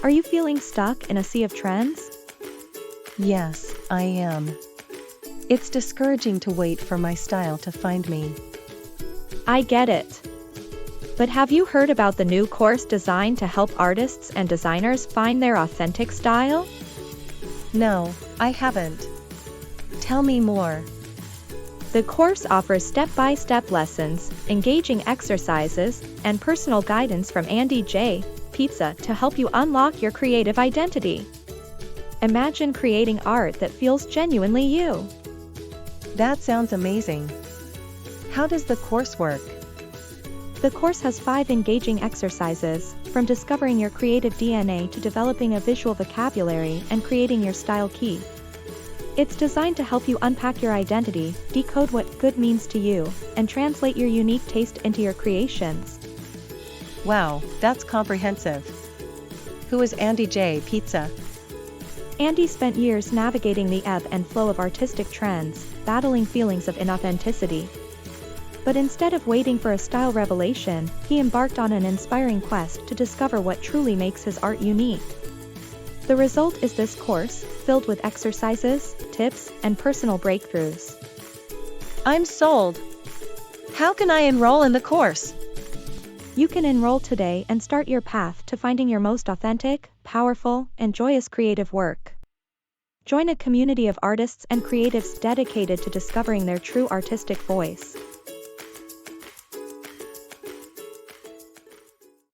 Are you feeling stuck in a sea of trends? Yes, I am. It's discouraging to wait for my style to find me. I get it. But have you heard about the new course designed to help artists and designers find their authentic style? No, I haven't. Tell me more. The course offers step-by-step lessons, engaging exercises, and personal guidance from Andy J. Pizza to help you unlock your creative identity. Imagine creating art that feels genuinely you. That sounds amazing. How does the course work? The course has 5 engaging exercises, from discovering your creative DNA to developing a visual vocabulary and creating your style key. It's designed to help you unpack your identity, decode what good means to you, and translate your unique taste into your creations. Wow, that's comprehensive. Who is Andy J. Pizza? Andy spent years navigating the ebb and flow of artistic trends, battling feelings of inauthenticity. But instead of waiting for a style revelation, he embarked on an inspiring quest to discover what truly makes his art unique. The result is this course, filled with exercises, tips, and personal breakthroughs. I'm sold. How can I enroll in the course? You can enroll today and start your path to finding your most authentic, powerful, and joyous creative work. Join a community of artists and creatives dedicated to discovering their true artistic voice.